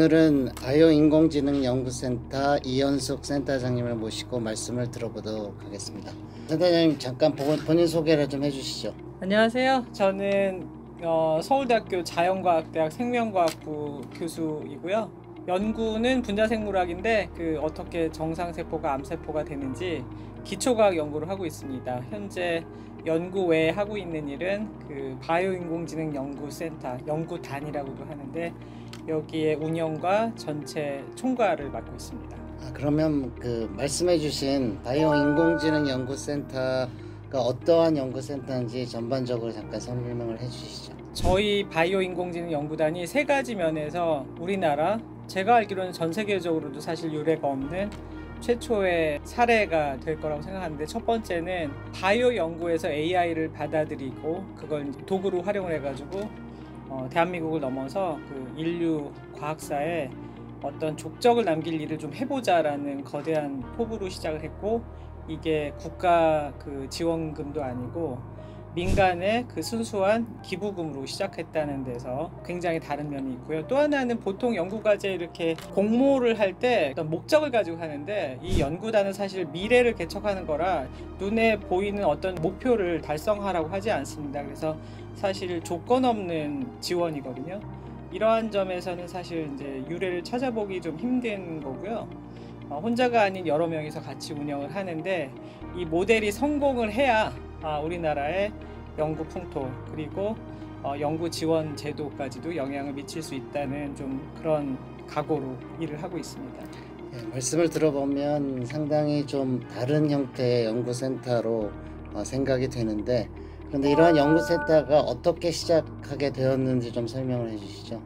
오늘은 바이오인공지능연구센터 이현숙 센터장님을 모시고 말씀을 들어보도록 하겠습니다. 센터장님 잠깐 본인 소개를 좀 해주시죠. 안녕하세요. 저는 서울대학교 자연과학대학 생명과학부 교수이고요. 연구는 분자생물학인데 어떻게 정상세포가 암세포가 되는지 기초과학 연구를 하고 있습니다. 현재 연구 외에 하고 있는 일은 바이오인공지능연구센터, 연구단이라고도 하는데 여기에 운영과 전체 총괄을 맡고 있습니다. 그러면 말씀해주신 바이오인공지능연구센터가 어떠한 연구센터인지 전반적으로 잠깐 설명을 해주시죠. 저희 바이오인공지능 연구단이 세 가지 면에서 우리나라, 제가 알기로는 전 세계적으로도 사실 유례가 없는 최초의 사례가 될 거라고 생각하는데, 첫 번째는 바이오 연구에서 AI를 받아들이고 그걸 도구로 활용을 해가지고 대한민국을 넘어서 인류 과학사에 어떤 족적을 남길 일을 좀 해보자라는 거대한 포부로 시작을 했고, 이게 국가 지원금도 아니고 민간의 순수한 기부금으로 시작했다는 데서 굉장히 다른 면이 있고요. 또 하나는 보통 연구과제 이렇게 공모를 할 때 어떤 목적을 가지고 하는데, 이 연구단은 사실 미래를 개척하는 거라 눈에 보이는 어떤 목표를 달성하라고 하지 않습니다. 그래서 사실 조건 없는 지원이거든요. 이러한 점에서는 사실 이제 유례를 찾아보기 좀 힘든 거고요. 혼자가 아닌 여러 명이서 같이 운영을 하는데, 이 모델이 성공을 해야 우리나라의 연구 풍토 그리고 연구 지원 제도까지도 영향을 미칠 수 있다는 좀 그런 각오로 일을 하고 있습니다. 네, 말씀을 들어보면 상당히 좀 다른 형태의 연구센터로 생각이 되는데, 그런데 이러한 연구센터가 어떻게 시작하게 되었는지 좀 설명을 해주시죠.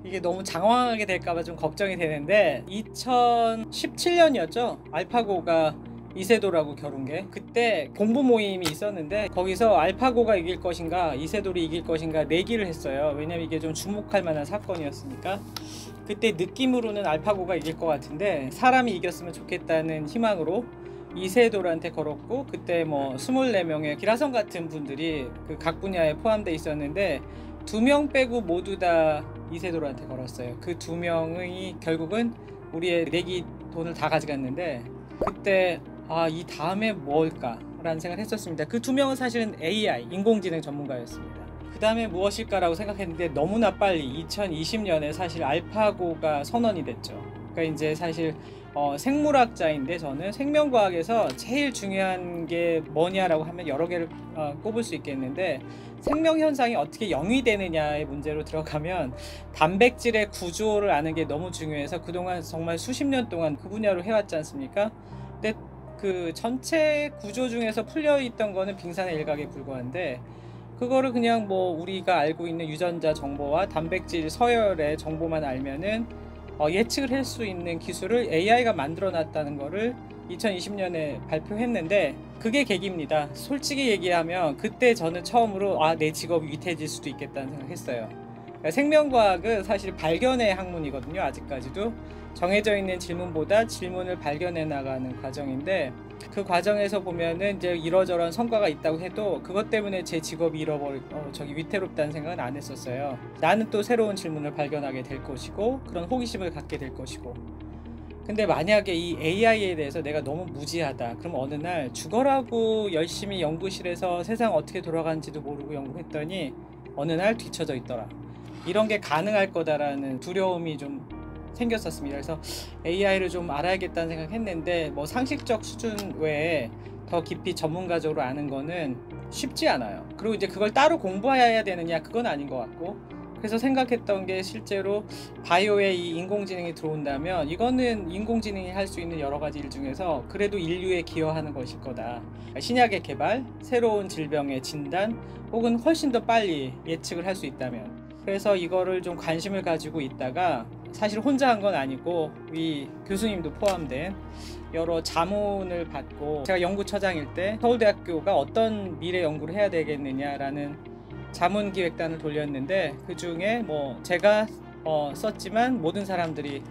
이게 너무 장황하게 될까봐 좀 걱정이 되는데, 2017년이었죠. 알파고가 이세돌하고 겨룬게, 그때 공부 모임이 있었는데 거기서 알파고가 이길 것인가 이세돌이 이길 것인가 내기를 했어요. 왜냐면 이게 좀 주목할 만한 사건이었으니까. 그때 느낌으로는 알파고가 이길 것 같은데 사람이 이겼으면 좋겠다는 희망으로 이세돌한테 걸었고, 그때 24명의 기라성 같은 분들이 각 분야에 포함되어 있었는데 2명 빼고 모두 다 이세돌한테 걸었어요. 그 2명이 결국은 우리의 내기 돈을 다 가져갔는데, 그때 이 다음에 뭘까 라는 생각을 했었습니다. 그 2명은 사실은 AI, 인공지능 전문가였습니다. 그 다음에 무엇일까라고 생각했는데, 너무나 빨리 2020년에 사실 알파고가 선언이 됐죠. 그러니까 이제 사실 생물학자인데, 저는 생명과학에서 제일 중요한 게 뭐냐라고 하면 여러 개를 꼽을 수 있겠는데, 생명현상이 어떻게 영위되느냐의 문제로 들어가면 단백질의 구조를 아는 게 너무 중요해서 그동안 정말 수십 년 동안 그 분야로 해왔지 않습니까? 근데 전체 구조 중에서 풀려있던 거는 빙산의 일각에 불과한데, 그거를 그냥 우리가 알고 있는 유전자 정보와 단백질 서열의 정보만 알면은 예측을 할 수 있는 기술을 AI가 만들어 놨다는 거를 2020년에 발표했는데, 그게 계기입니다. 솔직히 얘기하면 그때 저는 처음으로 내 직업이 위태해질 수도 있겠다는 생각했어요. 그러니까 생명과학은 사실 발견의 학문이거든요. 아직까지도 정해져 있는 질문보다 질문을 발견해 나가는 과정인데, 그 과정에서 보면은 이제 이러저러한 성과가 있다고 해도 그것 때문에 제 직업이 위태롭다는 생각은 안 했었어요. 나는 또 새로운 질문을 발견하게 될 것이고 그런 호기심을 갖게 될 것이고. 근데 만약에 이 AI에 대해서 내가 너무 무지하다, 그럼 어느 날 죽어라고 열심히 연구실에서 세상 어떻게 돌아가는지도 모르고 연구했더니 어느 날 뒤처져 있더라. 이런 게 가능할 거다라는 두려움이 좀 생겼었습니다. 그래서 AI를 좀 알아야겠다는 생각했는데, 상식적 수준 외에 더 깊이 전문가적으로 아는 거는 쉽지 않아요. 그리고 이제 그걸 따로 공부해야 되느냐, 그건 아닌 것 같고. 그래서 생각했던 게, 실제로 바이오에 이 인공지능이 들어온다면 이거는 인공지능이 할 수 있는 여러 가지 일 중에서 그래도 인류에 기여하는 것일 거다. 신약의 개발, 새로운 질병의 진단, 혹은 훨씬 더 빨리 예측을 할 수 있다면. 그래서 이거를 좀 관심을 가지고 있다가, 사실 혼자 한 건 아니고 이 교수님도 포함된 여러 자문을 받고, 제가 연구처장일 때 서울대학교가 어떤 미래 연구를 해야 되겠느냐라는 자문기획단을 돌렸는데, 그 중에 제가 썼지만 모든 사람들이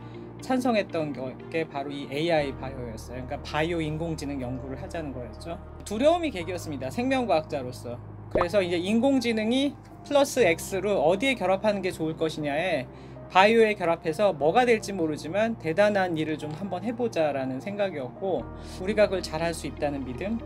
찬성했던 게 바로 이 AI 바이오였어요. 그러니까 바이오 인공지능 연구를 하자는 거였죠. 두려움이 계기였습니다. 생명과학자로서. 그래서 이제 인공지능이 플러스 X로 어디에 결합하는 게 좋을 것이냐에 바이오에 결합해서 뭐가 될지 모르지만 대단한 일을 좀 한번 해보자라는 생각이었고, 우리가 그걸 잘할 수 있다는 믿음.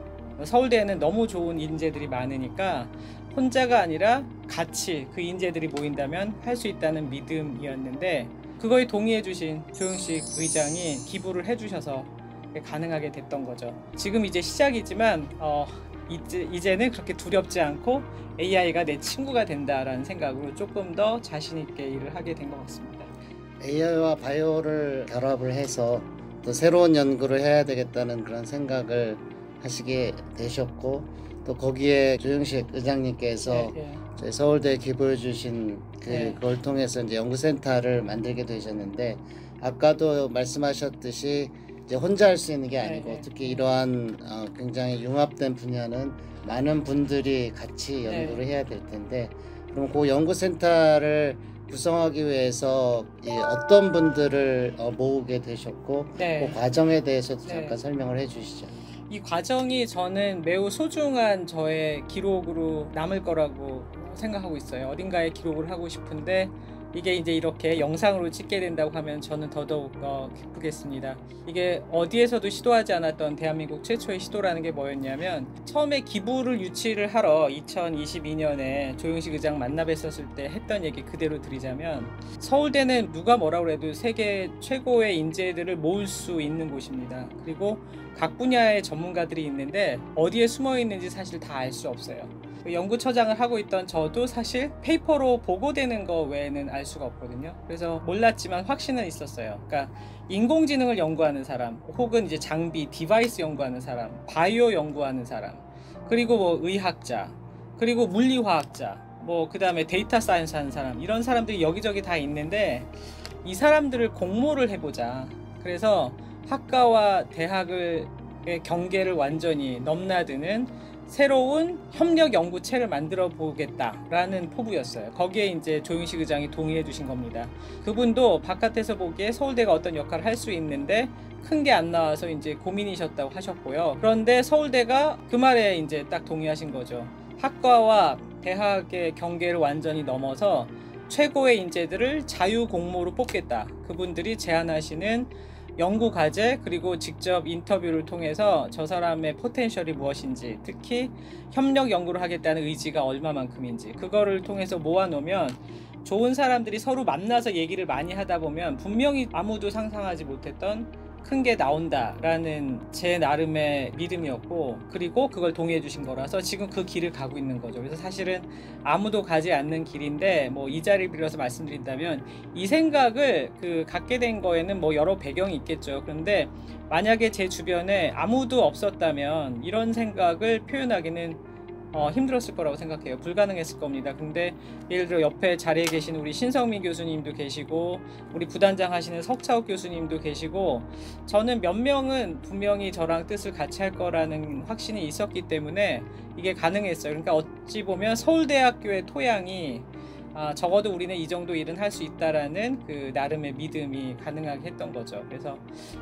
서울대에는 너무 좋은 인재들이 많으니까 혼자가 아니라 같이 그 인재들이 모인다면 할 수 있다는 믿음이었는데, 그거에 동의해 주신 조영식 의장이 기부를 해 주셔서 가능하게 됐던 거죠. 지금 이제 시작이지만 이제는 그렇게 두렵지 않고 AI가 내 친구가 된다라는 생각으로 조금 더 자신 있게 일을 하게 된 것 같습니다. AI와 바이오를 결합을 해서 또 새로운 연구를 해야 되겠다는 그런 생각을 하시게 되셨고, 또 거기에 조영식 의장님께서 저희 서울대에 기부해 주신 그걸 통해서 이제 연구센터를 만들게 되셨는데, 아까도 말씀하셨듯이 이제 혼자 할 수 있는 게 아니고 특히 이러한 굉장히 융합된 분야는 많은 분들이 같이 연구를 해야 될 텐데, 그럼 그 연구센터를 구성하기 위해서 어떤 분들을 모으게 되셨고 그 과정에 대해서도 잠깐 설명을 해주시죠. 이 과정이 저는 매우 소중한 저의 기록으로 남을 거라고 생각하고 있어요. 어딘가에 기록을 하고 싶은데 이게 이제 이렇게 영상으로 찍게 된다고 하면 저는 더더욱 기쁘겠습니다. 이게 어디에서도 시도하지 않았던 대한민국 최초의 시도라는 게 뭐였냐면, 처음에 기부를 유치를 하러 2022년에 조영식 의장 만나 뵀었을 때 했던 얘기 그대로 드리자면, 서울대는 누가 뭐라고 해도 세계 최고의 인재들을 모을 수 있는 곳입니다. 그리고 각 분야의 전문가들이 있는데 어디에 숨어 있는지 사실 다 알 수 없어요. 연구처장을 하고 있던 저도 사실 페이퍼로 보고되는 거 외에는 알 수가 없거든요. 그래서 몰랐지만 확신은 있었어요. 그러니까 인공지능을 연구하는 사람, 혹은 이제 장비, 디바이스 연구하는 사람, 바이오 연구하는 사람, 그리고 뭐 의학자, 그리고 물리화학자, 뭐 그 다음에 데이터 사이언스 하는 사람, 이런 사람들이 여기저기 다 있는데 이 사람들을 공모를 해보자. 그래서 학과와 대학의 경계를 완전히 넘나드는 새로운 협력 연구체를 만들어 보겠다라는 포부였어요. 거기에 이제 조영식 의장이 동의해 주신 겁니다. 그분도 바깥에서 보기에 서울대가 어떤 역할을 할 수 있는데 큰 게 안 나와서 이제 고민이셨다고 하셨고요. 그런데 서울대가 그 말에 이제 딱 동의하신 거죠. 학과와 대학의 경계를 완전히 넘어서 최고의 인재들을 자유 공모로 뽑겠다. 그분들이 제안하시는 연구 과제, 그리고 직접 인터뷰를 통해서 저 사람의 포텐셜이 무엇인지, 특히 협력 연구를 하겠다는 의지가 얼마만큼인지, 그거를 통해서 모아놓으면 좋은 사람들이 서로 만나서 얘기를 많이 하다 보면 분명히 아무도 상상하지 못했던 큰 게 나온다라는 제 나름의 믿음이었고, 그리고 그걸 동의해 주신 거라서 지금 그 길을 가고 있는 거죠. 그래서 사실은 아무도 가지 않는 길인데, 뭐 이 자리를 빌어서 말씀드린다면, 이 생각을 갖게 된 거에는 뭐 여러 배경이 있겠죠. 그런데 만약에 제 주변에 아무도 없었다면 이런 생각을 표현하기는 힘들었을 거라고 생각해요. 불가능했을 겁니다. 근데 예를 들어 옆에 자리에 계신 우리 신성민 교수님도 계시고, 우리 부단장 하시는 석차욱 교수님도 계시고, 저는 몇 명은 분명히 저랑 뜻을 같이 할 거라는 확신이 있었기 때문에 이게 가능했어요. 그러니까 어찌 보면 서울대학교의 토양이 적어도 우리는 이 정도 일은 할 수 있다라는 그 나름의 믿음이 가능하게 했던 거죠. 그래서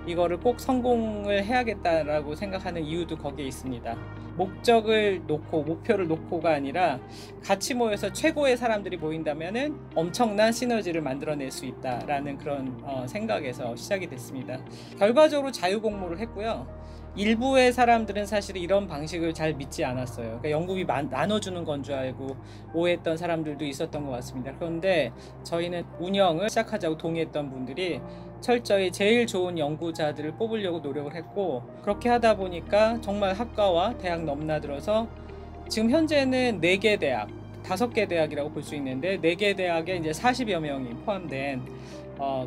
이거를 꼭 성공을 해야겠다라고 생각하는 이유도 거기에 있습니다. 목적을 놓고, 목표를 놓고가 아니라 같이 모여서 최고의 사람들이 모인다면은 엄청난 시너지를 만들어낼 수 있다라는 그런 생각에서 시작이 됐습니다. 결과적으로 자유공모를 했고요. 일부의 사람들은 사실 이런 방식을 잘 믿지 않았어요. 그러니까 연구비 나눠주는 건 줄 알고 오해했던 사람들도 있었던 것 같습니다. 그런데 저희는 운영을 시작하자고 동의했던 분들이 철저히 제일 좋은 연구자들을 뽑으려고 노력을 했고, 그렇게 하다 보니까 정말 학과와 대학 넘나들어서 지금 현재는 4개 대학, 5개 대학이라고 볼 수 있는데, 4개 대학에 이제 40여 명이 포함된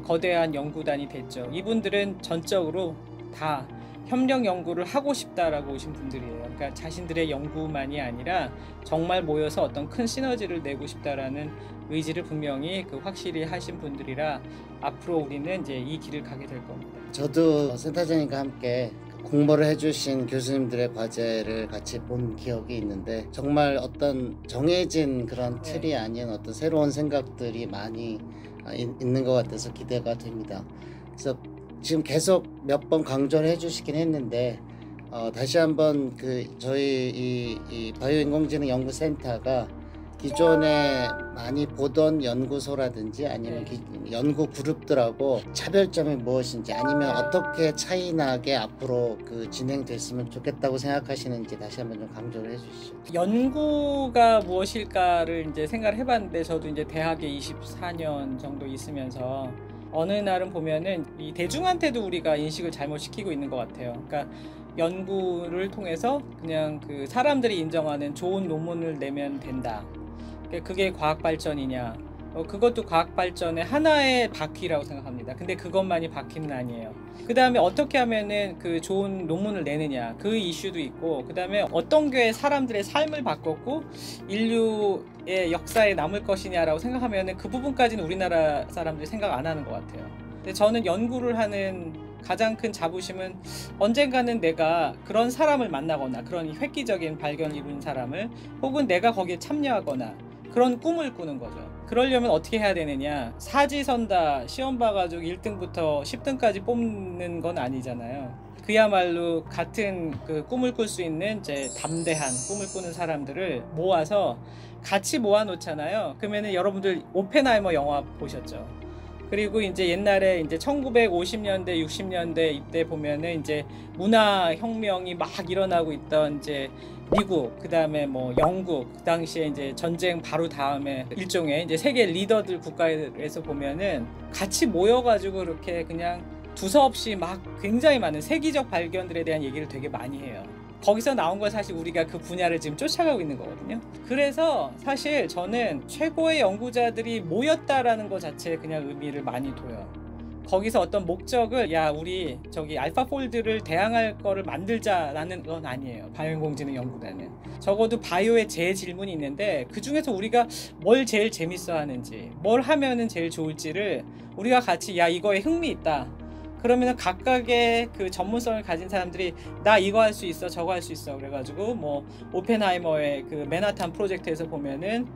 거대한 연구단이 됐죠. 이분들은 전적으로 다 협력 연구를 하고 싶다라고 오신 분들이에요. 그러니까 자신들의 연구만이 아니라 정말 모여서 어떤 큰 시너지를 내고 싶다라는 의지를 분명히 확실히 하신 분들이라 앞으로 우리는 이제 이 길을 가게 될 겁니다. 저도 센터장님과 함께 공모를 해주신 교수님들의 과제를 같이 본 기억이 있는데, 정말 어떤 정해진 그런 틀이 아닌 어떤 새로운 생각들이 많이 있는 것 같아서 기대가 됩니다. 그래서 지금 계속 몇 번 강조를 해주시긴 했는데, 다시 한번 저희 이 바이오 인공지능 연구센터가 기존에 많이 보던 연구소라든지 아니면 연구 그룹들하고 차별점이 무엇인지 아니면 어떻게 차이나게 앞으로 그 진행됐으면 좋겠다고 생각하시는지 다시 한번 좀 강조를 해주시죠. 연구가 무엇일까를 이제 생각을 해봤는데, 저도 이제 대학에 24년 정도 있으면서 어느 날은 보면은 이 대중한테도 우리가 인식을 잘못시키고 있는 것 같아요. 그러니까 연구를 통해서 그냥 그 사람들이 인정하는 좋은 논문을 내면 된다. 그게 과학 발전이냐? 그것도 과학 발전의 하나의 바퀴라고 생각합니다. 근데 그것만이 바퀴는 아니에요. 그 다음에 어떻게 하면은 그 좋은 논문을 내느냐, 그 이슈도 있고, 그 다음에 어떤 게 사람들의 삶을 바꿨고 인류의 역사에 남을 것이냐라고 생각하면은 그 부분까지는 우리나라 사람들이 생각 안 하는 것 같아요. 근데 저는 연구를 하는 가장 큰 자부심은 언젠가는 내가 그런 사람을 만나거나 그런 획기적인 발견을 이룬 사람을, 혹은 내가 거기에 참여하거나 그런 꿈을 꾸는 거죠. 그러려면 어떻게 해야 되느냐, 사지선다 시험 봐가지고 1등부터 10등까지 뽑는 건 아니잖아요. 그야말로 같은 그 꿈을 꿀 수 있는 이제 담대한 꿈을 꾸는 사람들을 모아서 같이 모아놓잖아요. 그러면은 여러분들 오펜하이머 영화 보셨죠? 그리고 이제 옛날에 이제 1950년대, 60년대 이때 보면은 이제 문화혁명이 막 일어나고 있던 이제 미국, 그 다음에 뭐 영국, 그 당시에 이제 전쟁 바로 다음에 일종의 이제 세계 리더들 국가에서 보면은 같이 모여가지고 이렇게 그냥 두서없이 막 굉장히 많은 세계적 발견들에 대한 얘기를 되게 많이 해요. 거기서 나온 건 사실 우리가 그 분야를 지금 쫓아가고 있는 거거든요. 그래서 사실 저는 최고의 연구자들이 모였다라는 것 자체에 그냥 의미를 많이 둬요. 거기서 어떤 목적을, 야 우리 저기 알파폴드를 대항할 거를 만들자라는 건 아니에요. 바이오인공지능 연구단은 적어도 바이오에 제 질문이 있는데, 그 중에서 우리가 뭘 제일 재밌어 하는지, 뭘 하면은 제일 좋을지를 우리가 같이, 야 이거에 흥미 있다, 그러면은 각각의 그 전문성을 가진 사람들이 나 이거 할 수 있어, 저거 할 수 있어, 그래가지고 뭐 오펜하이머의 그 맨하탄 프로젝트에서 보면은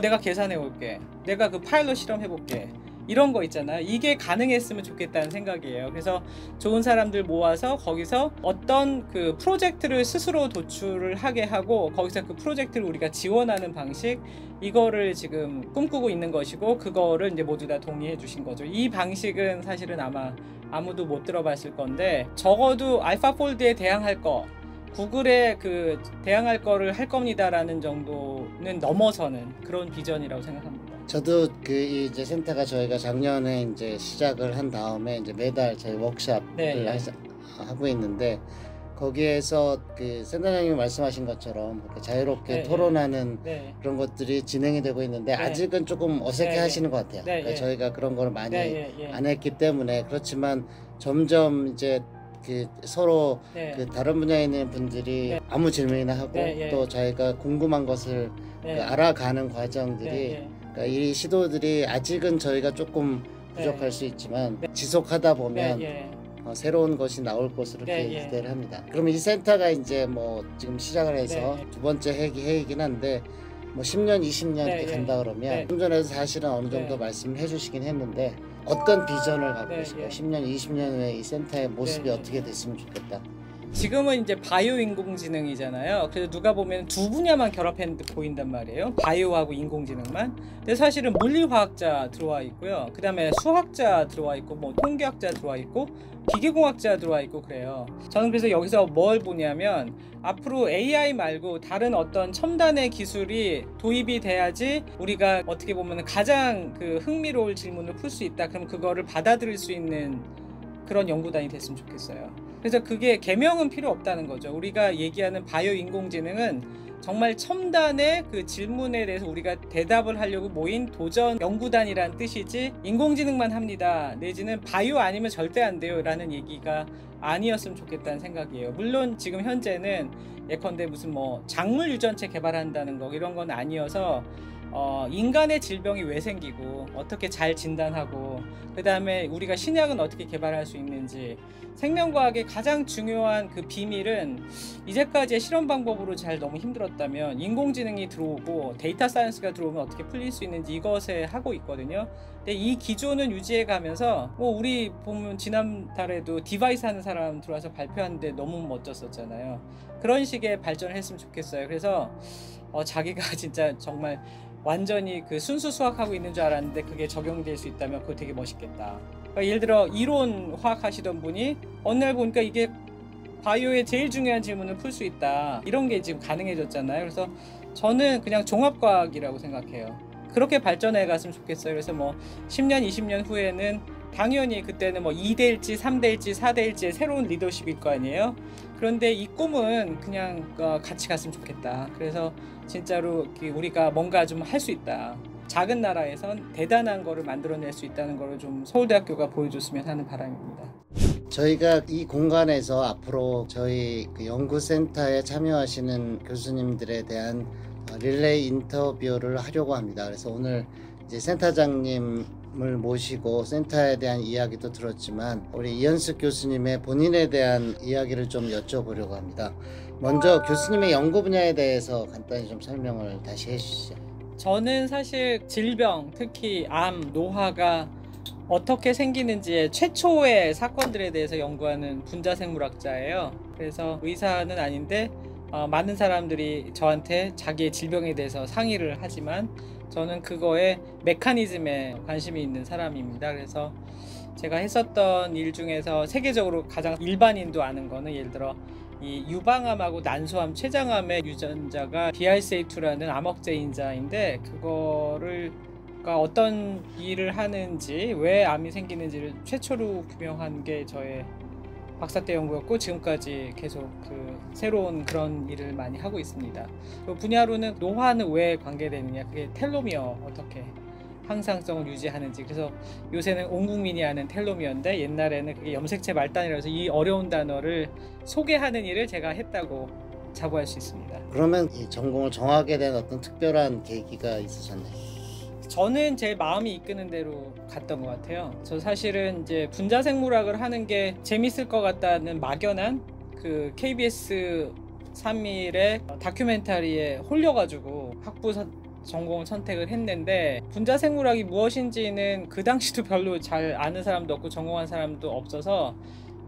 내가 계산해 올게, 내가 그 파일럿 실험 해볼게, 이런 거 있잖아요. 이게 가능했으면 좋겠다는 생각이에요. 그래서 좋은 사람들 모아서 거기서 어떤 그 프로젝트를 스스로 도출을 하게 하고, 거기서 그 프로젝트를 우리가 지원하는 방식, 이거를 지금 꿈꾸고 있는 것이고, 그거를 이제 모두 다 동의해 주신 거죠. 이 방식은 사실은 아마 아무도 못 들어봤을 건데, 적어도 알파폴드에 대항할 거, 구글에 그 대항할 거를 할 겁니다라는 정도는 넘어서는 그런 비전이라고 생각합니다. 저도 그 이제 센터가 저희가 작년에 이제 시작을 한 다음에 이제 매달 저희 워크숍을 하고 있는데, 거기에서 그 센터장님이 말씀하신 것처럼 자유롭게 토론하는 그런 것들이 진행이 되고 있는데, 아직은 조금 어색해 하시는 것 같아요. 그러니까 저희가 그런 걸 많이 안 했기 때문에. 그렇지만 점점 이제 그 서로 그 다른 분야에 있는 분들이 아무 질문이나 하고 또 저희가 궁금한 것을 그 알아가는 과정들이, 그러니까 이 시도들이 아직은 저희가 조금 부족할 수 있지만 지속하다 보면 새로운 것이 나올 것으로 기대를 합니다. 그러면 이 센터가 이제 뭐 지금 시작을 해서 두 번째 회의이긴 한데, 뭐 10년, 20년 이렇게 간다 그러면 좀 전에도 사실은 어느 정도 말씀을 해주시긴 했는데, 어떤 비전을 갖고 계실까요? 10년, 20년 후에 이 센터의 모습이 어떻게 됐으면 좋겠다. 지금은 이제 바이오 인공지능이잖아요. 그래서 누가 보면 두 분야만 결합했는데 보인단 말이에요. 바이오하고 인공지능만. 근데 사실은 물리화학자 들어와 있고요. 그 다음에 수학자 들어와 있고, 뭐 통계학자 들어와 있고, 기계공학자 들어와 있고 그래요. 저는 그래서 여기서 뭘 보냐면, 앞으로 AI 말고 다른 어떤 첨단의 기술이 도입이 돼야지 우리가 어떻게 보면 가장 그 흥미로울 질문을 풀 수 있다. 그럼 그거를 받아들일 수 있는 그런 연구단이 됐으면 좋겠어요. 그래서 그게 개명은 필요 없다는 거죠. 우리가 얘기하는 바이오 인공지능은 정말 첨단의 그 질문에 대해서 우리가 대답을 하려고 모인 도전 연구단이란 뜻이지, 인공지능만 합니다 내지는 바이오 아니면 절대 안 돼요 라는 얘기가 아니었으면 좋겠다는 생각이에요. 물론 지금 현재는 예컨대 무슨 뭐 작물 유전체 개발한다는 거 이런 건 아니어서 인간의 질병이 왜 생기고 어떻게 잘 진단하고, 그 다음에 우리가 신약은 어떻게 개발할 수 있는지, 생명과학의 가장 중요한 그 비밀은 이제까지의 실험 방법으로 잘 너무 힘들었다면 인공지능이 들어오고 데이터 사이언스가 들어오면 어떻게 풀릴 수 있는지, 이것에 하고 있거든요. 근데 이 기조는 유지해 가면서, 뭐 우리 보면 지난달에도 디바이스 하는 사람 들어와서 발표하는데 너무 멋졌었잖아요. 그런 식의 발전을 했으면 좋겠어요. 그래서 자기가 진짜 정말 완전히 그 순수 수학하고 있는 줄 알았는데 그게 적용될 수 있다면 그거 되게 멋있겠다. 그러니까 예를 들어 이론 화학 하시던 분이 어느 날 보니까 이게 바이오의 제일 중요한 질문을 풀 수 있다, 이런 게 지금 가능해졌잖아요. 그래서 저는 그냥 종합과학이라고 생각해요. 그렇게 발전해 갔으면 좋겠어요. 그래서 뭐 10년 20년 후에는 당연히 그때는 뭐 2대일지 3대일지 4대일지의 새로운 리더십일 거 아니에요. 그런데 이 꿈은 그냥 같이 갔으면 좋겠다. 그래서 진짜로 우리가 뭔가 좀 할 수 있다, 작은 나라에선 대단한 거를 만들어낼 수 있다는 거를 좀 서울대학교가 보여줬으면 하는 바람입니다. 저희가 이 공간에서 앞으로 저희 그 연구센터에 참여하시는 교수님들에 대한 릴레이 인터뷰를 하려고 합니다. 그래서 오늘 이제 센터장님을 모시고 센터에 대한 이야기도 들었지만 우리 이현숙 교수님의 본인에 대한 이야기를 좀 여쭤보려고 합니다. 먼저 교수님의 연구 분야에 대해서 간단히 좀 설명을 다시 해주시죠. 저는 사실 질병, 특히 암, 노화가 어떻게 생기는지의 최초의 사건들에 대해서 연구하는 분자생물학자예요. 그래서 의사는 아닌데 많은 사람들이 저한테 자기의 질병에 대해서 상의를 하지만 저는 그거의 메커니즘에 관심이 있는 사람입니다. 그래서 제가 했었던 일 중에서 세계적으로 가장 일반인도 아는 거는 예를 들어 이 유방암하고 난소암, 췌장암의 유전자가 BRCA2라는 암흑제인자인데 그거를 어떤 일을 하는지, 왜 암이 생기는지를 최초로 규명한 게 저의 박사 때 연구였고 지금까지 계속 그 새로운 그런 일을 많이 하고 있습니다. 그 분야로는 노화는 왜 관계되느냐, 그게 텔로미어 어떻게 항상성을 유지하는지. 그래서 요새는 온 국민이 아는 텔로미어인데 옛날에는 그게 염색체 말단이라서 이 어려운 단어를 소개하는 일을 제가 했다고 자부할 수 있습니다. 그러면 이 전공을 정하게 된 어떤 특별한 계기가 있으셨나요? 저는 제 마음이 이끄는 대로 갔던 것 같아요. 저 사실은 이제 분자생물학을 하는 게 재밌을 것 같다는 막연한 그 KBS 3일의 다큐멘터리에 홀려가지고 학부 전공을 선택을 했는데, 분자생물학이 무엇인지는 그 당시도 별로 잘 아는 사람도 없고 전공한 사람도 없어서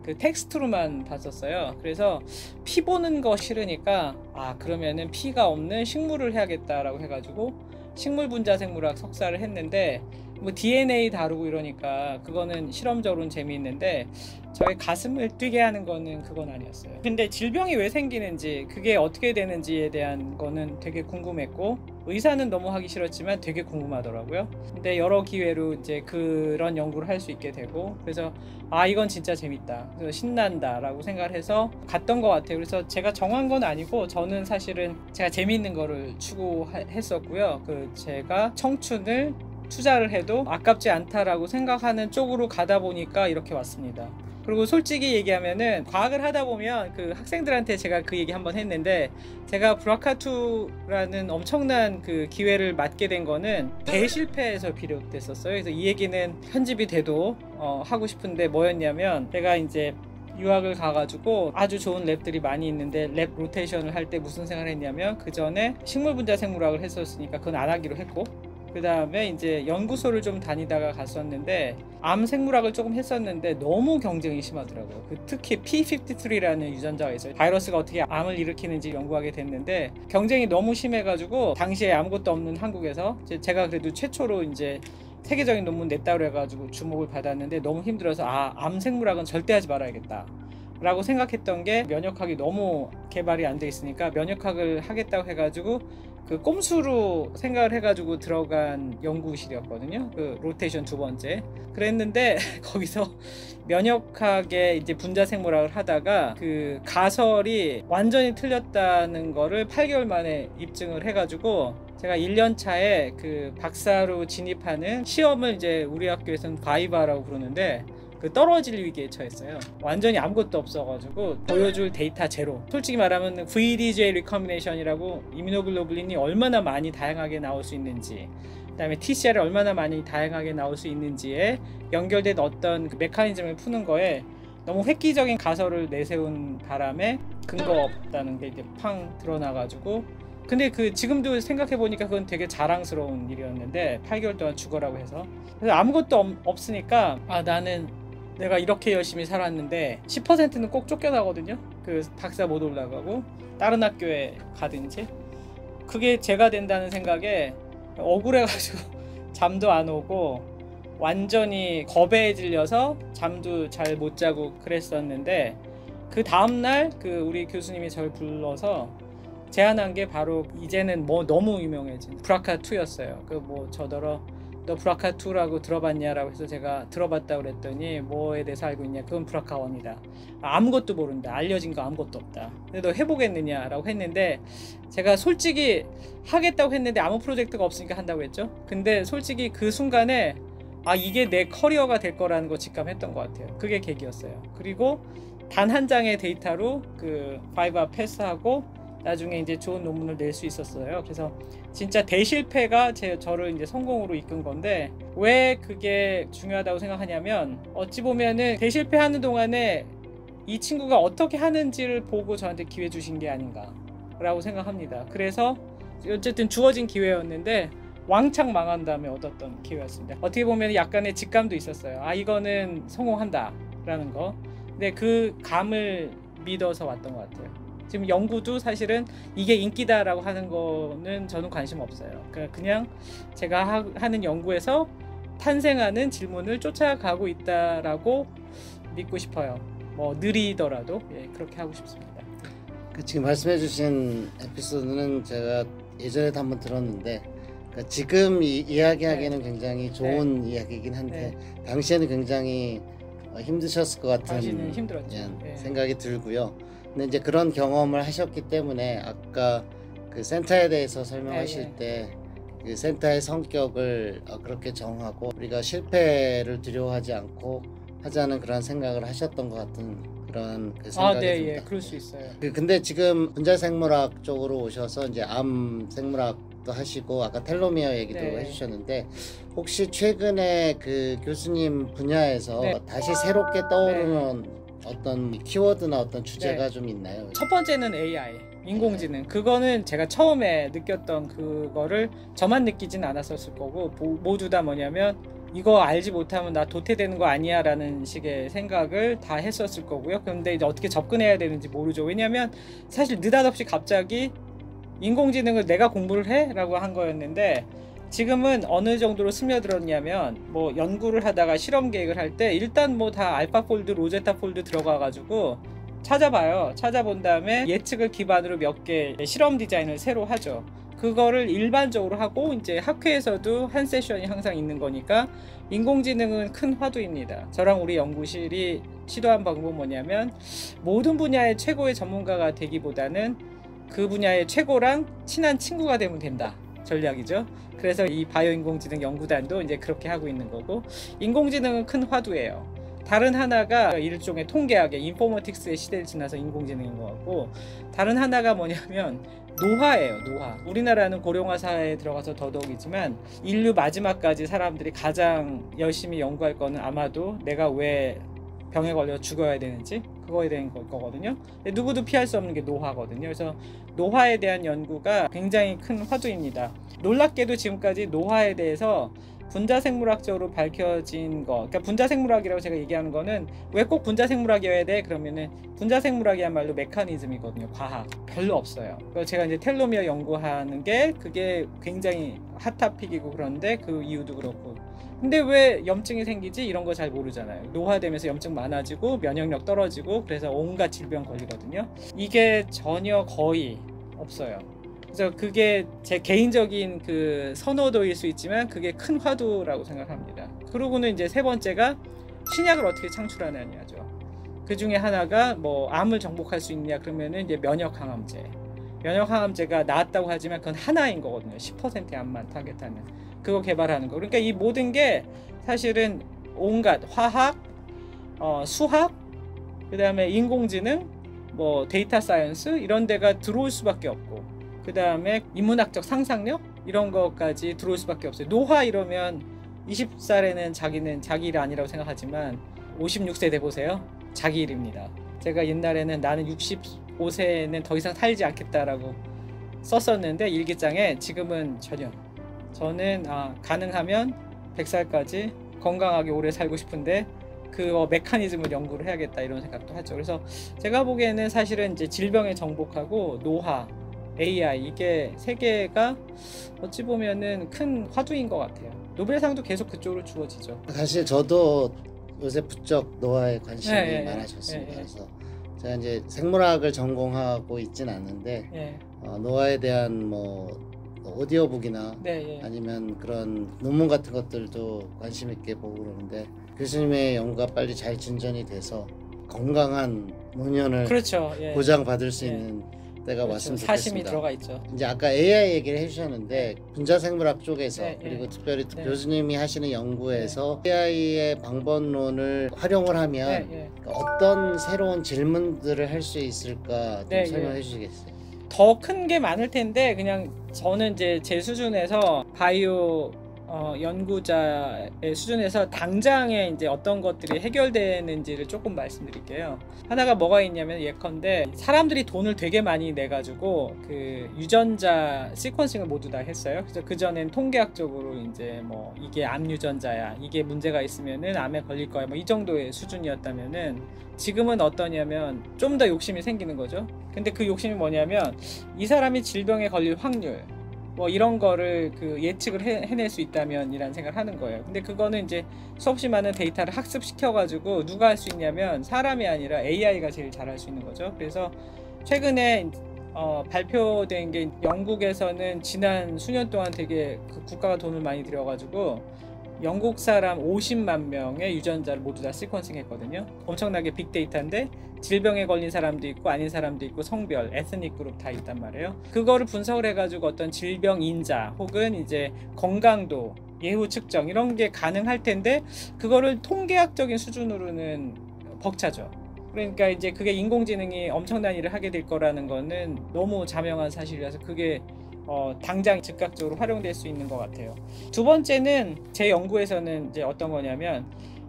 그 텍스트로만 봤었어요. 그래서 피 보는 거 싫으니까 그러면은 피가 없는 식물을 해야겠다라고 해가지고 식물 분자생물학 석사를 했는데, 뭐 DNA 다루고 이러니까 그거는 실험적으로는 재미있는데 저의 가슴을 뛰게 하는 거는 그건 아니었어요. 근데 질병이 왜 생기는지, 그게 어떻게 되는지에 대한 거는 되게 궁금했고, 의사는 너무 하기 싫었지만 되게 궁금하더라고요. 근데 여러 기회로 이제 그런 연구를 할 수 있게 되고, 그래서 이건 진짜 재밌다, 그래서 신난다 라고 생각을 해서 갔던 것 같아요. 그래서 제가 정한 건 아니고 저는 사실은 제가 재미있는 거를 추구했었고요. 제가 청춘을 투자를 해도 아깝지 않다라고 생각하는 쪽으로 가다 보니까 이렇게 왔습니다. 그리고 솔직히 얘기하면은 과학을 하다 보면 그 학생들한테 제가 그 얘기 한번 했는데, 제가 브라카투라는 엄청난 그 기회를 맡게 된 거는 대실패에서 비롯됐었어요. 그래서 이 얘기는 편집이 돼도 하고 싶은데 뭐였냐면, 제가 이제 유학을 가가지고 아주 좋은 랩들이 많이 있는데 랩 로테이션을 할 때 무슨 생각을 했냐면, 그 전에 식물분자생물학을 했었으니까 그건 안 하기로 했고, 그 다음에 이제 연구소를 좀 다니다가 갔었는데 암 생물학을 조금 했었는데 너무 경쟁이 심하더라고요. 특히 P53라는 유전자가 있어요. 바이러스가 어떻게 암을 일으키는지 연구하게 됐는데 경쟁이 너무 심해가지고 당시에 아무것도 없는 한국에서 제가 그래도 최초로 이제 세계적인 논문 냈다고 해가지고 주목을 받았는데 너무 힘들어서 암 생물학은 절대 하지 말아야겠다 라고 생각했던 게, 면역학이 너무 개발이 안 돼 있으니까 면역학을 하겠다고 해가지고 그 꼼수로 생각을 해가지고 들어간 연구실이었거든요. 그 로테이션 두 번째 그랬는데 거기서 면역학의 이제 분자생물학을 하다가 그 가설이 완전히 틀렸다는 거를 8개월 만에 입증을 해가지고 제가 1년 차에 그 박사로 진입하는 시험을 이제 우리 학교에서는 바이바라고 부르는데 그 떨어질 위기에 처했어요. 완전히 아무것도 없어가지고 보여줄 데이터 제로. 솔직히 말하면 VDJ 리커미네이션이라고 이뮤노글로불린이 얼마나 많이 다양하게 나올 수 있는지, 그 다음에 TCR이 얼마나 많이 다양하게 나올 수 있는지에 연결된 어떤 그 메커니즘을 푸는 거에 너무 획기적인 가설을 내세운 바람에 근거 없다는 게 이제 팡 드러나가지고, 근데 지금도 생각해보니까 그건 되게 자랑스러운 일이었는데 8개월 동안 죽어라고 해서, 그래서 아무것도 없으니까 나는 내가 이렇게 열심히 살았는데 10%는 꼭 쫓겨나거든요. 그 박사 못 올라가고 다른 학교에 가든지. 그게 제가 된다는 생각에 억울해가지고 잠도 안 오고 완전히 겁에 질려서 잠도 잘 못 자고 그랬었는데, 그 다음날 그 우리 교수님이 저를 불러서 제안한 게 바로 이제는 뭐 너무 유명해진 브라카2였어요. 그 뭐 저더러 너 브라카2라고 들어봤냐라고 해서 제가 들어봤다고 그랬더니 뭐에 대해서 알고 있냐, 그건 브라카1이다. 아무것도 모른다, 알려진 거 아무것도 없다. 근데 너 해보겠느냐라고 했는데, 제가 솔직히 하겠다고 했는데 아무 프로젝트가 없으니까 한다고 했죠. 근데 솔직히 그 순간에 아, 이게 내 커리어가 될 거라는 거 직감했던 것 같아요. 그게 계기였어요. 그리고 단 한 장의 데이터로 그 5화 패스하고 나중에 이제 좋은 논문을 낼 수 있었어요. 그래서 진짜 대실패가 저를 이제 성공으로 이끈 건데, 왜 그게 중요하다고 생각하냐면, 어찌 보면은 대실패하는 동안에 이 친구가 어떻게 하는지를 보고 저한테 기회 주신 게 아닌가라고 생각합니다. 그래서 어쨌든 주어진 기회였는데 왕창 망한 다음에 얻었던 기회였습니다. 어떻게 보면 약간의 직감도 있었어요. 아, 이거는 성공한다 라는 거. 근데 그 감을 믿어서 왔던 것 같아요. 지금 연구도 사실은 이게 인기다라고 하는 거는 저는 관심 없어요. 그냥 제가 하는 연구에서 탄생하는 질문을 쫓아가고 있다라고 믿고 싶어요. 뭐 느리더라도 그렇게 하고 싶습니다. 지금 말씀해주신 에피소드는 제가 예전에도 한번 들었는데, 지금 이야기하기에는 굉장히 좋은 이야기이긴 한데 당시에는 굉장히 힘드셨을 것 같은 당시는 힘들었죠. 생각이 들고요. 근데 이제 그런 경험을 하셨기 때문에 아까 그 센터에 대해서 설명하실 때 그 센터의 성격을 그렇게 정하고 우리가 실패를 두려워하지 않고 하자는 그런 생각을 하셨던 것 같은 그런 그 생각이 듭니다. 그럴 수 있어요. 근데 지금 분자생물학 쪽으로 오셔서 이제 암 생물학도 하시고 아까 텔로미어 얘기도 해주셨는데, 혹시 최근에 그 교수님 분야에서 다시 새롭게 떠오르는 어떤 키워드나 어떤 주제가 좀 있나요? 첫 번째는 AI, 인공지능. 그거는 제가 처음에 느꼈던 그거를 저만 느끼진 않았었을 거고, 모두 다 뭐냐면 이거 알지 못하면 나 도태되는 거 아니야 라는 식의 생각을 다 했었을 거고요. 그런데 이제 어떻게 접근해야 되는지 모르죠. 왜냐면 사실 느닷없이 갑자기 인공지능을 내가 공부를 해? 라고 한 거였는데, 지금은 어느 정도로 스며들었냐면, 뭐 연구를 하다가 실험 계획을 할 때 일단 뭐 다 알파 폴드, 로제타 폴드 들어가 가지고 찾아봐요. 찾아본 다음에 예측을 기반으로 몇 개 실험 디자인을 새로 하죠. 그거를 일반적으로 하고 이제 학회에서도 한 세션이 항상 있는 거니까 인공지능은 큰 화두입니다. 저랑 우리 연구실이 시도한 방법은 뭐냐면, 모든 분야의 최고의 전문가가 되기보다는 그 분야의 최고랑 친한 친구가 되면 된다 전략이죠. 그래서 이 바이오 인공지능 연구단도 이제 그렇게 하고 있는 거고, 인공지능은 큰 화두예요. 다른 하나가 일종의 통계학의 인포머틱스의 시대를 지나서 인공지능인 것 같고, 다른 하나가 뭐냐면 노화예요. 노화. 우리나라는 고령화 사회에 들어가서 더더욱이지만 인류 마지막까지 사람들이 가장 열심히 연구할 거는 아마도 내가 왜 병에 걸려 죽어야 되는지, 그거에 대한 거거든요. 누구도 피할 수 없는 게 노화거든요. 그래서 노화에 대한 연구가 굉장히 큰 화두입니다. 놀랍게도 지금까지 노화에 대해서 분자생물학적으로 밝혀진 거, 그러니까 분자생물학이라고 제가 얘기하는 거는 왜 꼭 분자생물학이어야 돼? 그러면은 분자생물학이야말로 메커니즘이거든요. 과학. 별로 없어요. 그래서 제가 이제 텔로미어 연구하는 게 그게 굉장히 핫토픽이고, 그런데 그 이유도 그렇고. 근데 왜 염증이 생기지? 이런 거 잘 모르잖아요. 노화되면서 염증 많아지고 면역력 떨어지고 그래서 온갖 질병 걸리거든요. 이게 전혀 거의 없어요. 그래서 그게 제 개인적인 그 선호도일 수 있지만 그게 큰 화두라고 생각합니다. 그러고는 이제 세 번째가 신약을 어떻게 창출하느냐죠. 그 중에 하나가 뭐 암을 정복할 수 있냐 그러면은 이제 면역 항암제. 면역 항암제가 나왔다고 하지만 그건 하나인 거거든요. 10%의 암만 타겟하는. 그거 개발하는 거. 그러니까 이 모든 게 사실은 온갖 화학, 수학, 그다음에 인공지능, 뭐 데이터 사이언스 이런 데가 들어올 수밖에 없고, 그다음에 인문학적 상상력 이런 것까지 들어올 수밖에 없어요. 노화 이러면 20살에는 자기는 자기 일 아니라고 생각하지만 56세 돼 보세요. 자기 일입니다. 제가 옛날에는 나는 65세는 더 이상 살지 않겠다라고 썼었는데 일기장에, 지금은 전혀. 저는 가능하면 100살까지 건강하게 오래 살고 싶은데 그 메커니즘을 연구를 해야겠다 이런 생각도 하죠. 그래서 제가 보기에는 사실은 이제 질병에 정복하고 노화, AI 이게 세 개가 어찌 보면은 큰 화두인 것 같아요. 노벨상도 계속 그쪽으로 주어지죠. 사실 저도 요새 부쩍 노화에 관심이 예, 예, 많아졌습니다. 예, 예. 그래서 제가 이제 생물학을 전공하고 있진 않는데 예, 노화에 대한 뭐 오디오북이나 네, 예. 아니면 그런 논문 같은 것들도 관심 있게 보고 그러는데 교수님의 연구가 빨리 잘 진전이 돼서 건강한 노년을 그렇죠. 예. 보장받을 수 예. 있는 때가 그렇죠. 왔으면 사심이 좋겠습니다. 들어가 있죠. 이제 아까 AI 얘기를 해주셨는데 분자생물학 쪽에서 네, 그리고 네. 특별히 네. 교수님이 하시는 연구에서 AI의 방법론을 활용을 하면 예. 어떤 새로운 질문들을 할 수 있을까 좀 네, 설명해 예. 주시겠어요? 더 큰 게 많을 텐데 그냥 저는 이제 제 수준에서 바이오 연구자의 수준에서 당장에 이제 어떤 것들이 해결되는지를 조금 말씀드릴게요. 하나가 뭐가 있냐면 예컨대 사람들이 돈을 되게 많이 내 가지고 그 유전자 시퀀싱을 모두 다 했어요. 그래서 그 전엔 통계학적으로 이제 뭐 이게 암 유전자야, 이게 문제가 있으면은 암에 걸릴 거야, 뭐 이 정도의 수준이었다면은 지금은 어떠냐면 좀 더 욕심이 생기는 거죠. 근데 그 욕심이 뭐냐면 이 사람이 질병에 걸릴 확률 뭐 이런 거를 그 예측을 해낼 수 있다면 이란 생각을 하는 거예요. 근데 그거는 이제 수없이 많은 데이터를 학습시켜 가지고 누가 할 수 있냐면 사람이 아니라 AI가 제일 잘할 수 있는 거죠. 그래서 최근에 발표된 게 영국에서는 지난 수년 동안 되게 그 국가가 돈을 많이 들여 가지고 영국 사람 50만 명의 유전자를 모두 다 시퀀싱 했거든요. 엄청나게 빅데이터인데 질병에 걸린 사람도 있고 아닌 사람도 있고 성별, 에스닉 그룹 다 있단 말이에요. 그거를 분석을 해가지고 어떤 질병 인자 혹은 이제 건강도, 예후 측정 이런 게 가능할 텐데 그거를 통계학적인 수준으로는 벅차죠. 그러니까 이제 그게 인공지능이 엄청난 일을 하게 될 거라는 거는 너무 자명한 사실이라서 그게 당장 즉각적으로 활용될 수 있는 것 같아요. 두 번째는 제 연구에서는 이제 어떤 거냐면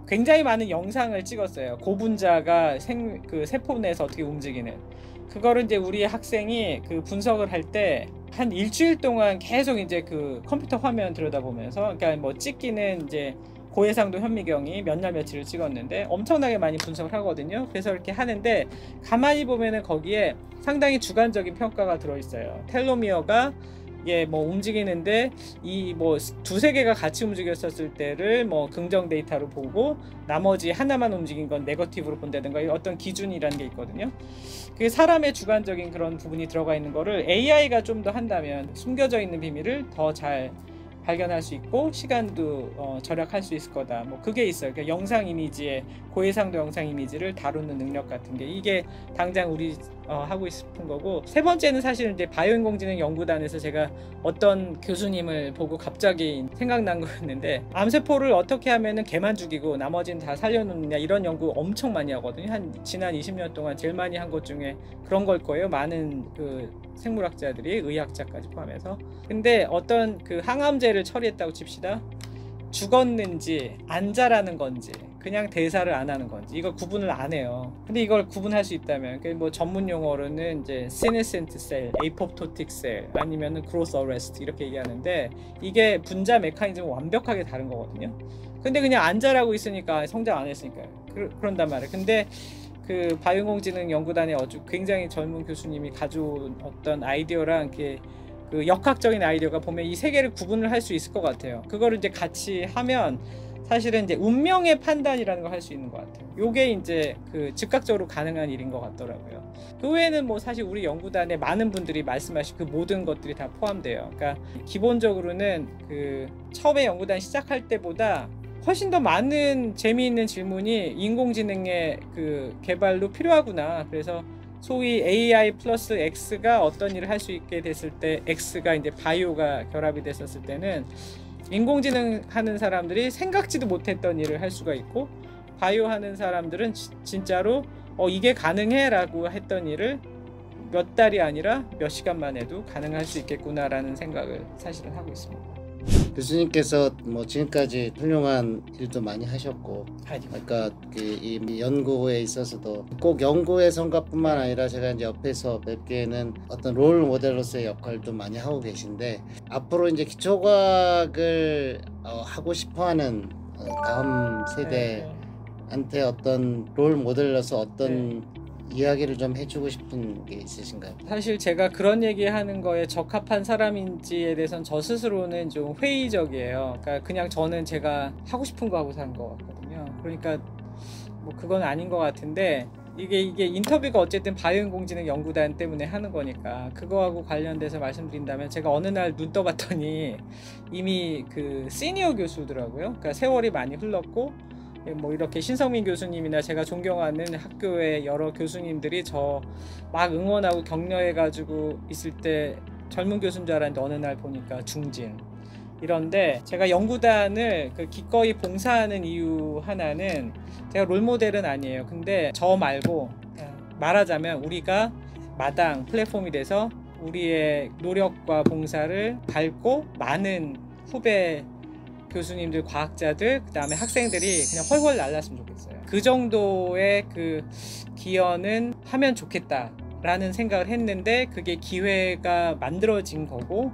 굉장히 많은 영상을 찍었어요. 고분자가 그 세포 내에서 어떻게 움직이는 그거를 이제 우리 학생이 그 분석을 할 때 한 일주일 동안 계속 이제 그 컴퓨터 화면 들여다보면서 그러니까 뭐 찍기는 이제 고해상도 현미경이 몇 날 며칠을 찍었는데 엄청나게 많이 분석을 하거든요. 그래서 이렇게 하는데 가만히 보면은 거기에 상당히 주관적인 평가가 들어있어요. 텔로미어가 예, 뭐 움직이는데 이 뭐 두세 개가 같이 움직였었을 때를 뭐 긍정 데이터로 보고 나머지 하나만 움직인 건 네거티브로 본다든가 어떤 기준이라는 게 있거든요. 그 사람의 주관적인 그런 부분이 들어가 있는 거를 AI가 좀 더 한다면 숨겨져 있는 비밀을 더 잘 발견할 수 있고 시간도 절약할 수 있을 거다. 뭐 그게 있어요. 그러니까 영상 이미지에 고해상도 영상 이미지를 다루는 능력 같은 게 이게 당장 우리 하고 싶은 거고 세 번째는 사실은 이제 바이오인공지능 연구단에서 제가 어떤 교수님을 보고 갑자기 생각난 거였는데 암세포를 어떻게 하면은 개만 죽이고 나머지는 다 살려놓느냐 이런 연구 엄청 많이 하거든요. 한 지난 20년 동안 제일 많이 한 것 중에 그런 걸 거예요. 많은 그 생물학자들이 의학자까지 포함해서 근데 어떤 그 항암제를 처리했다고 칩시다. 죽었는지 안 자라는 건지 그냥 대사를 안 하는 건지 이걸 구분을 안 해요. 근데 이걸 구분할 수 있다면 뭐 전문 용어로는 이제 senescent cell, apoptotic cell 아니면은 growth arrest 이렇게 얘기하는데 이게 분자 메커니즘은 완벽하게 다른 거거든요. 근데 그냥 안 자라고 있으니까 성장 안 했으니까요. 그런단 말이에요. 근데 그 바이오인공지능 연구단의 아주 굉장히 젊은 교수님이 가져온 어떤 아이디어랑 이렇게 그 역학적인 아이디어가 보면 이 세 개를 구분을 할 수 있을 것 같아요. 그거를 이제 같이 하면 사실은 이제 운명의 판단이라는 걸 할 수 있는 것 같아요. 요게 이제 그 즉각적으로 가능한 일인 것 같더라고요. 그 외에는 뭐 사실 우리 연구단에 많은 분들이 말씀하신 그 모든 것들이 다 포함돼요. 그러니까 기본적으로는 그 처음에 연구단 시작할 때보다 훨씬 더 많은 재미있는 질문이 인공지능의 그 개발로 필요하구나. 그래서 소위 AI 플러스 X가 어떤 일을 할 수 있게 됐을 때 X가 이제 바이오가 결합이 됐었을 때는 인공지능 하는 사람들이 생각지도 못했던 일을 할 수가 있고 바이오 하는 사람들은 진짜로 이게 가능해 라고 했던 일을 몇 달이 아니라 몇 시간만 해도 가능할 수 있겠구나라는 생각을 사실은 하고 있습니다. 교수님께서 뭐 지금까지 훌륭한 일도 많이 하셨고 그러니까 이 연구에 있어서도 꼭 연구의 성과뿐만 아니라 제가 이제 옆에서 뵙기에는 어떤 롤 모델로서의 역할도 많이 하고 계신데 앞으로 이제 기초과학을 하고 싶어하는 다음 세대한테 어떤 롤 모델로서 어떤 이야기를 좀 해주고 싶은 게 있으신가요? 사실 제가 그런 얘기하는 거에 적합한 사람인지에 대해서는 저 스스로는 좀 회의적이에요. 그러니까 그냥 저는 제가 하고 싶은 거 하고 사는 거 같거든요. 그러니까 뭐 그건 아닌 것 같은데 이게 인터뷰가 어쨌든 바이오인공지능 연구단 때문에 하는 거니까 그거하고 관련돼서 말씀드린다면 제가 어느 날 눈 떠봤더니 이미 그 시니어 교수더라고요. 그러니까 세월이 많이 흘렀고 뭐 이렇게 신성민 교수님이나 제가 존경하는 학교의 여러 교수님들이 저 막 응원하고 격려해가지고 있을 때 젊은 교수인 줄 알았는데 어느 날 보니까 중진 이런데 제가 연구단을 그 기꺼이 봉사하는 이유 하나는 제가 롤모델은 아니에요. 근데 저 말고 말하자면 우리가 마당 플랫폼이 돼서 우리의 노력과 봉사를 밟고 많은 후배 교수님들, 과학자들, 그 다음에 학생들이 그냥 훨훨 날랐으면 좋겠어요. 그 정도의 그 기여는 하면 좋겠다라는 생각을 했는데 그게 기회가 만들어진 거고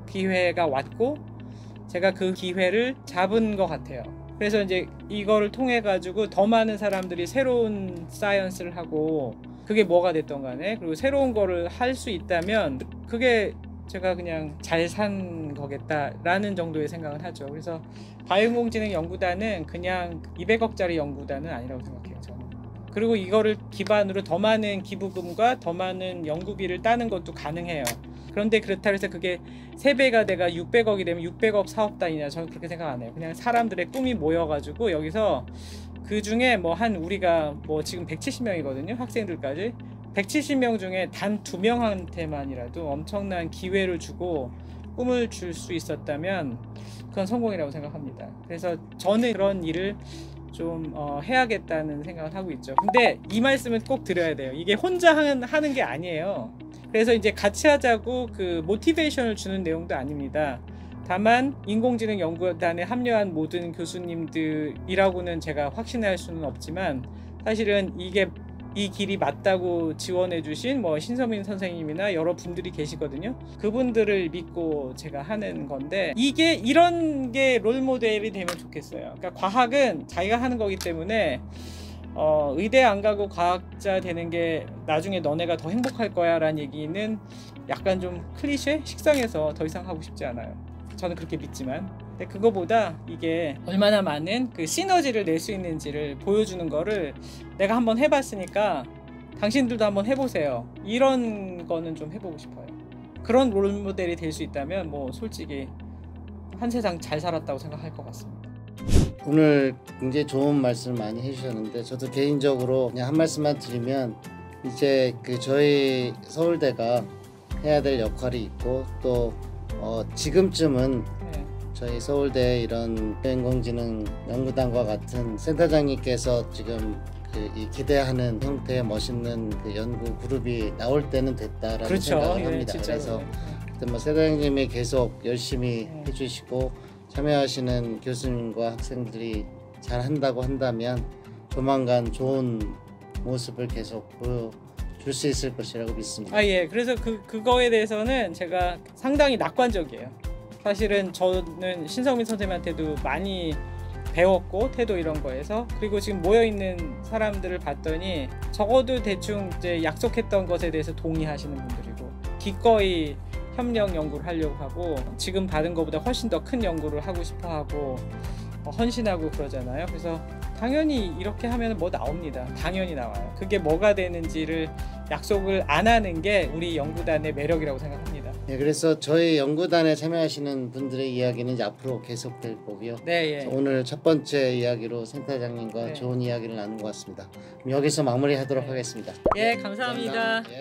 기회가 왔고 제가 그 기회를 잡은 것 같아요. 그래서 이제 이거를 통해 가지고 더 많은 사람들이 새로운 사이언스를 하고 그게 뭐가 됐던 간에 그리고 새로운 거를 할 수 있다면 그게 제가 그냥 잘 산 거겠다라는 정도의 생각을 하죠. 그래서 바이오인공지능 연구단은 그냥 200억짜리 연구단은 아니라고 생각해요, 저는. 그리고 이거를 기반으로 더 많은 기부금과 더 많은 연구비를 따는 것도 가능해요. 그런데 그렇다 해서 그게 3배가 돼가 600억이 되면 600억 사업단이냐, 저는 그렇게 생각 안 해요. 그냥 사람들의 꿈이 모여가지고 여기서 그 중에 뭐 한 우리가 뭐 지금 170명이거든요, 학생들까지. 170명 중에 단 2명한테만이라도 엄청난 기회를 주고 꿈을 줄 수 있었다면 그건 성공이라고 생각합니다. 그래서 저는 그런 일을 좀 해야겠다는 생각을 하고 있죠. 근데 이 말씀은 꼭 드려야 돼요. 이게 혼자 하는 게 아니에요. 그래서 이제 같이 하자고 그 모티베이션을 주는 내용도 아닙니다. 다만 인공지능 연구단에 합류한 모든 교수님들이라고는 제가 확신할 수는 없지만 사실은 이 길이 맞다고 지원해 주신 뭐 신서민 선생님이나 여러 분들이 계시거든요. 그분들을 믿고 제가 하는 건데 이게 이런 게 롤모델이 되면 좋겠어요. 그러니까 과학은 자기가 하는 거기 때문에 의대 안 가고 과학자 되는 게 나중에 너네가 더 행복할 거야 라는 얘기는 약간 좀 클리셰? 식상해서 더 이상 하고 싶지 않아요. 저는 그렇게 믿지만 근데 그거보다 이게 얼마나 많은 그 시너지를 낼 수 있는지를 보여주는 거를 내가 한번 해봤으니까 당신들도 한번 해보세요. 이런 거는 좀 해보고 싶어요. 그런 롤모델이 될 수 있다면 뭐 솔직히 한 세상 잘 살았다고 생각할 것 같습니다. 오늘 굉장히 좋은 말씀을 많이 해주셨는데 저도 개인적으로 그냥 한 말씀만 드리면 이제 그 저희 서울대가 해야 될 역할이 있고 또 지금쯤은 저희 서울대 이런 인공지능 연구단과 같은 센터장님께서 지금 이 기대하는 형태의 멋있는 그 연구 그룹이 나올 때는 됐다라는 그렇죠. 생각을 합니다. 그래서 뭐 센터장님이 계속 열심히 해주시고 참여하시는 교수님과 학생들이 잘 한다고 한다면 조만간 좋은 모습을 계속 보여줄 수 있을 것이라고 믿습니다. 예. 그래서 그거에 대해서는 제가 상당히 낙관적이에요. 사실은 저는 신성민 선생님한테도 많이 배웠고 태도 이런 거에서 그리고 지금 모여있는 사람들을 봤더니 적어도 대충 이제 약속했던 것에 대해서 동의하시는 분들이고 기꺼이 협력 연구를 하려고 하고 지금 받은 것보다 훨씬 더 큰 연구를 하고 싶어 하고 헌신하고 그러잖아요. 그래서 당연히 이렇게 하면 뭐 나옵니다. 당연히 나와요. 그게 뭐가 되는지를 약속을 안 하는 게 우리 연구단의 매력이라고 생각합니다. 네, 그래서 저희 연구단에 참여하시는 분들의 이야기는 이제 앞으로 계속될 거고요. 네, 예. 오늘 첫 번째 이야기로 센터장님과 네. 좋은 이야기를 나눈 것 같습니다. 여기서 마무리하도록 하겠습니다. 예, 감사합니다. 예.